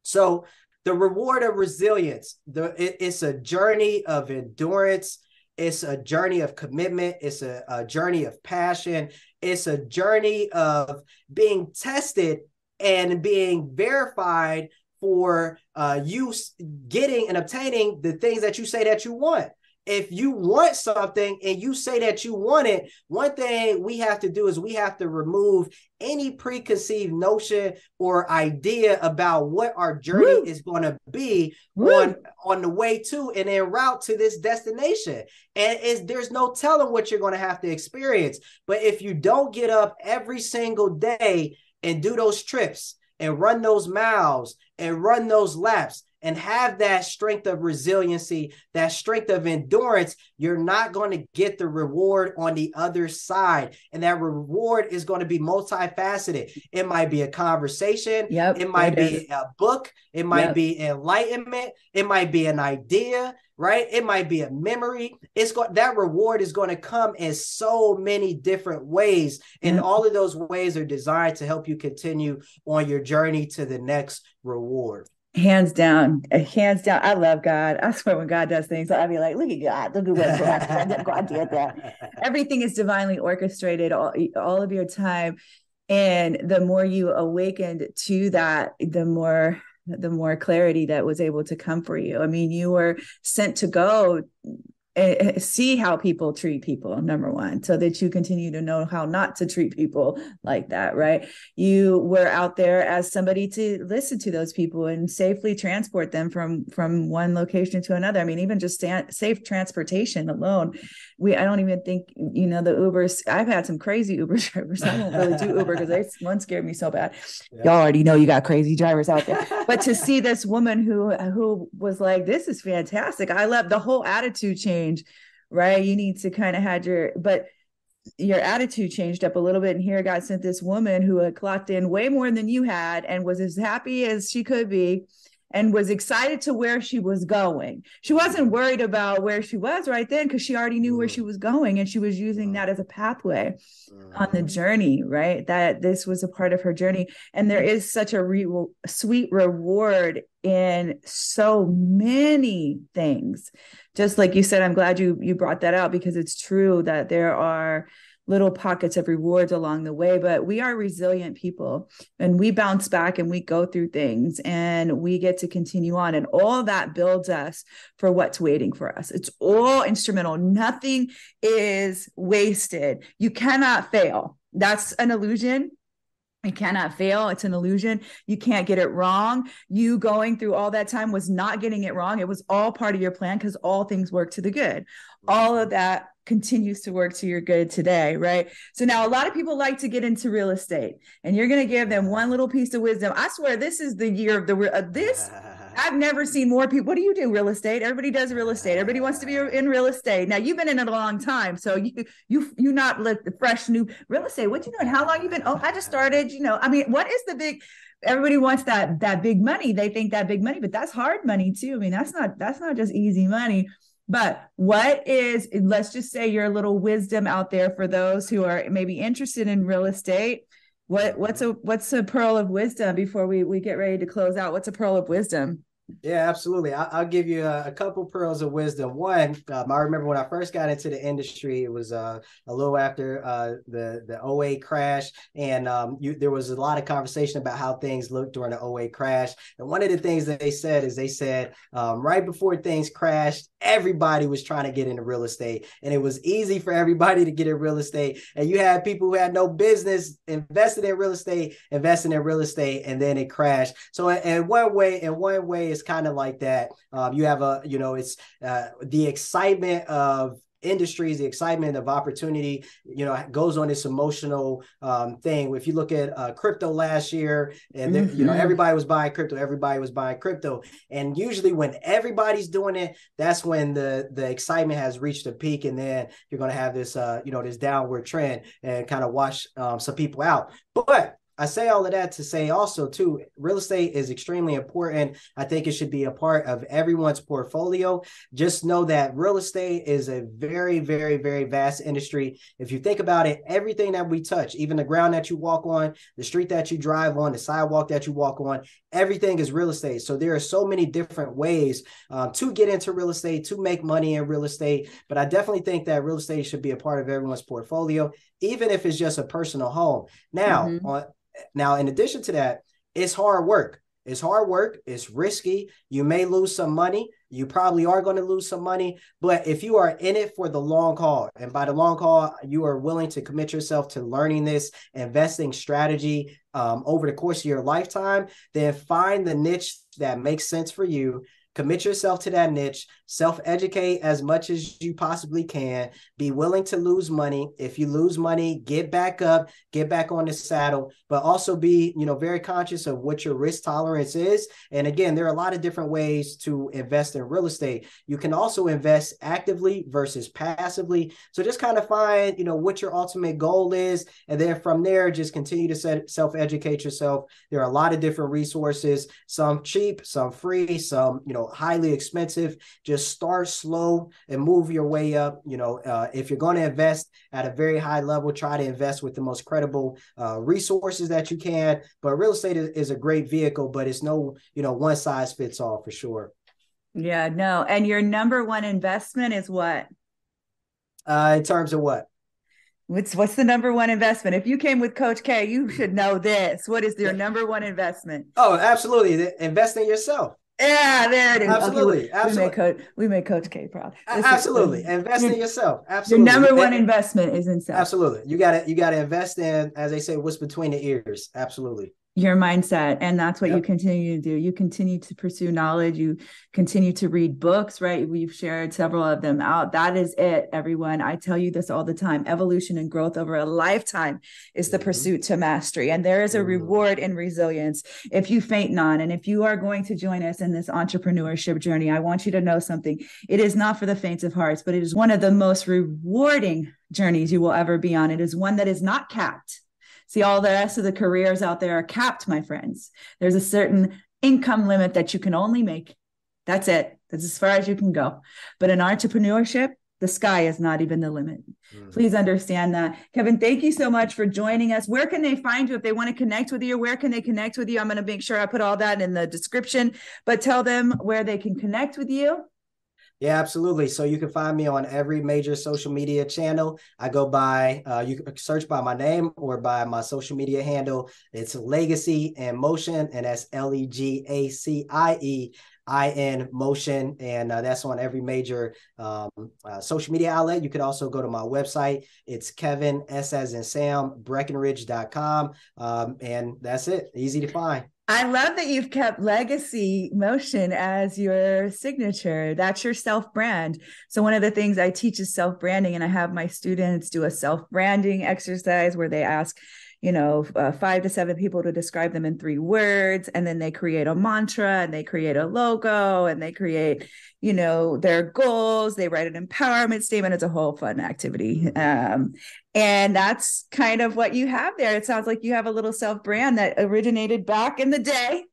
Speaker 2: So the reward of resilience, it's a journey of endurance. It's a journey of commitment. It's a journey of passion. It's a journey of being tested and being verified for you getting and obtaining the things that you say that you want. if you want something and you say that you want it, one thing we have to do is we have to remove any preconceived notion or idea about what our journey is going to be on the way to and en route to this destination. And there's no telling what you're going to have to experience. But if you don't get up every single day and do those trips and run those miles and run those laps and have that strength of resiliency, that strength of endurance, you're not going to get the reward on the other side. And that reward is going to be multifaceted. It might be a conversation. It might be a book. It might be enlightenment. It might be an idea, right? It might be a memory. That reward is going to come in so many different ways. And all of those ways are designed to help you continue on your journey to the next reward.
Speaker 1: Hands down. I love God. I swear when God does things, I'll be like, look at God. Look at what God did that. Everything is divinely orchestrated, all of your time. And the more you awakened to that, the more clarity that was able to come for you. I mean, you were sent to go see how people treat people, number one, so that you continue to know how not to treat people like that, right? You were out there as somebody to listen to those people and safely transport them from one location to another. I mean, even just safe transportation alone. I don't even think, the Ubers, I've had some crazy Uber drivers. I don't really do Uber because one scared me so bad. Y'all already know you got crazy drivers out there. But to see this woman who was like, this is fantastic. I love the whole attitude change. Right. You need to kind of have your attitude changed up a little bit. And here God sent this woman who had clocked in way more than you had and was as happy as she could be and was excited to where she was going. She wasn't worried about where she was right then because she already knew where she was going. And she was using that as a pathway on the journey, right? That this was a part of her journey. And there is such a sweet reward in so many things. Just like you said, I'm glad you brought that out because it's true that there are little pockets of rewards along the way, but we are resilient people and we bounce back and we go through things and we get to continue on. And all that builds us for what's waiting for us. It's all instrumental. Nothing is wasted. You cannot fail. That's an illusion. You cannot fail. It's an illusion. You can't get it wrong. You going through all that time was not getting it wrong. It was all part of your plan because all things work to the good. All of that continues to work to your good today, right? So now a lot of people like to get into real estate and you're going to give them one little piece of wisdom. I swear this is the year of this. I've never seen more people. What do you do? Real estate. Everybody does real estate. Everybody wants to be in real estate. Now you've been in it a long time. So you not let the fresh new real estate. What you doing? How long you been? Oh, I just started, I mean, what is the big, everybody wants that big money. They think that big money, but that's hard money too. I mean, that's not just easy money. But let's just say your little wisdom out there for those who are maybe interested in real estate. What's a pearl of wisdom before we get ready to close out? What's a pearl of wisdom?
Speaker 2: Yeah, absolutely. I'll give you a couple pearls of wisdom. One, I remember when I first got into the industry, it was a little after the '08 crash, and there was a lot of conversation about how things looked during the '08 crash. And one of the things that they said right before things crashed, everybody was trying to get into real estate, and it was easy for everybody to get in real estate. And you had people who had no business investing in real estate, and then it crashed. So in one way, it's kind of like that. You have it's the excitement of industries, the excitement of opportunity, goes on this emotional thing. If you look at crypto last year, and everybody was buying crypto, and usually when everybody's doing it, that's when the excitement has reached a peak, and then you're going to have this this downward trend and kind of wash some people out. But I say all of that to say also too, real estate is extremely important. I think it should be a part of everyone's portfolio. Just know that real estate is a very, very, very vast industry. If you think about it, everything that we touch, even the ground that you walk on, the street that you drive on, the sidewalk that you walk on, everything is real estate. So there are so many different ways to get into real estate, to make money in real estate. But I definitely think that real estate should be a part of everyone's portfolio, even if it's just a personal home. Now, in addition to that, it's hard work. It's hard work. It's risky. You may lose some money. You probably are going to lose some money. But if you are in it for the long haul, and by the long haul, you are willing to commit yourself to learning this investing strategy over the course of your lifetime, then find the niche that makes sense for you. Commit yourself to that niche, self-educate as much as you possibly can, be willing to lose money. If you lose money, get back up, get back on the saddle, but also be, very conscious of what your risk tolerance is. And again, there are a lot of different ways to invest in real estate. You can also invest actively versus passively. So just kind of find, what your ultimate goal is. And then from there, just continue to self-educate yourself. There are a lot of different resources, some cheap, some free, some, highly expensive. Just start slow and move your way up. If you're going to invest at a very high level, try to invest with the most credible resources that you can. But real estate is a great vehicle, but it's no, one size fits all for sure.
Speaker 1: Yeah, no. And your number one investment is what?
Speaker 2: In terms of what?
Speaker 1: What's the number one investment? If you came with Coach K, you should know this. What is your number one investment?
Speaker 2: Oh, absolutely. Invest in yourself.
Speaker 1: Yeah, there it is.
Speaker 2: Absolutely.
Speaker 1: Okay,
Speaker 2: absolutely.
Speaker 1: We made Coach K proud.
Speaker 2: Absolutely. Invest in yourself. Absolutely.
Speaker 1: Your number one investment is in self.
Speaker 2: Absolutely. You gotta invest in, as they say, what's between the ears. Absolutely.
Speaker 1: Your mindset. And that's what you continue to do. You continue to pursue knowledge. You continue to read books, right? We've shared several of them out. That is it, everyone. I tell you this all the time. Evolution and growth over a lifetime is the pursuit to mastery. And there is a reward in resilience if you faint not. And if you are going to join us in this entrepreneurship journey, I want you to know something. It is not for the faint of hearts, but it is one of the most rewarding journeys you will ever be on. It is one that is not capped. See, all the rest of the careers out there are capped, my friends. There's a certain income limit that you can only make. That's it. That's as far as you can go. But in entrepreneurship, the sky is not even the limit. Please understand that. Kevin, thank you so much for joining us. Where can they find you if they want to connect with you? Where can they connect with you? I'm going to make sure I put all that in the description, but tell them where they can connect with you.
Speaker 2: Yeah, absolutely. So you can find me on every major social media channel. I go by, you can search by my name or by my social media handle. It's Legacy in Motion, and that's LEGACIEIN Motion. And that's on every major social media outlet. You could also go to my website. It's Kevin, S as in Sam, Breckenridge.com. And that's it. Easy to find.
Speaker 1: I love that you've kept Legacy Motion as your signature. That's your self-brand. So one of the things I teach is self-branding, and I have my students do a self-branding exercise where they ask, 5 to 7 people to describe them in 3 words. And then they create a mantra, and they create a logo, and they create, their goals. They write an empowerment statement. It's a whole fun activity. And that's kind of what you have there. It sounds like you have a little self-brand that originated back in the day.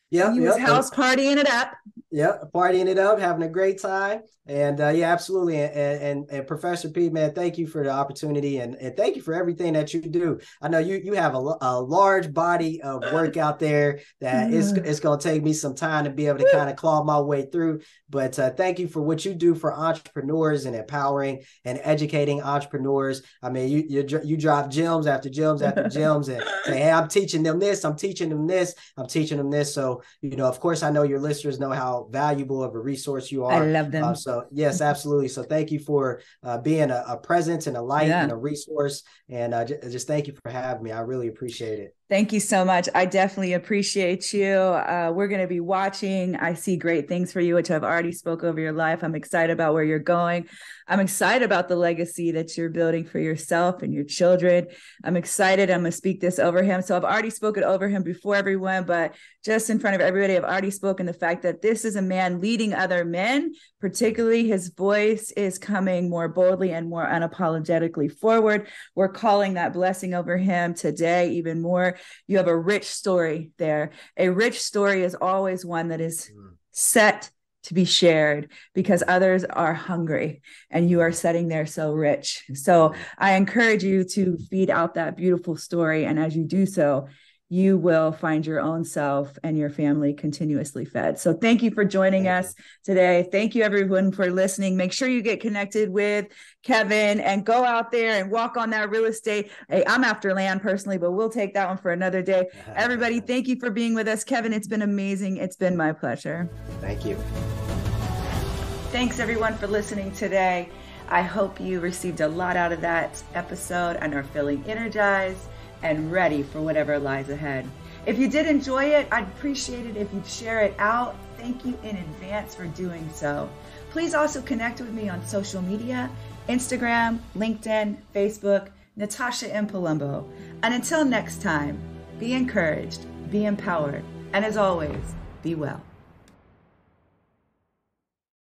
Speaker 2: Yeah.
Speaker 1: You was house partying it up.
Speaker 2: Yeah, partying it up, having a great time. And yeah, absolutely. And Professor P, man, thank you for the opportunity, and thank you for everything that you do. I know you have a large body of work out there that it's going to take me some time to be able to kind of claw my way through. But thank you for what you do for entrepreneurs and empowering and educating entrepreneurs. I mean, you drop gems after gems after gems and say, hey, I'm teaching them this, I'm teaching them this, I'm teaching them this. So, of course, I know your listeners know how valuable of a resource you are.
Speaker 1: I love them.
Speaker 2: So yes, absolutely. So thank you for being a presence and a light and a resource. And just thank you for having me. I really appreciate it.
Speaker 1: Thank you so much. I definitely appreciate you. We're going to be watching. I see great things for you, which I've already spoke over your life. I'm excited about where you're going. I'm excited about the legacy that you're building for yourself and your children. I'm excited. I'm going to speak this over him. So I've already spoken over him before everyone, but just in front of everybody, I've already spoken the fact that this is a man leading other men, particularly his voice is coming more boldly and more unapologetically forward. We're calling that blessing over him today even more. You have a rich story there. A rich story is always one that is set to be shared because others are hungry and you are sitting there so rich. So I encourage you to feed out that beautiful story. And as you do so, you will find your own self and your family continuously fed. So thank you for joining us today. Thank you everyone for listening. Make sure you get connected with Kevin and go out there and walk on that real estate. Hey, I'm after land personally, but we'll take that one for another day. Everybody, thank you for being with us. Kevin, it's been amazing. It's been my pleasure.
Speaker 2: Thank you.
Speaker 1: Thanks everyone for listening today. I hope you received a lot out of that episode and are feeling energized and ready for whatever lies ahead. If you did enjoy it, I'd appreciate it if you'd share it out. Thank you in advance for doing so. Please also connect with me on social media, Instagram, LinkedIn, Facebook, Natasha M. Palumbo. And until next time, be encouraged, be empowered, and as always, be well.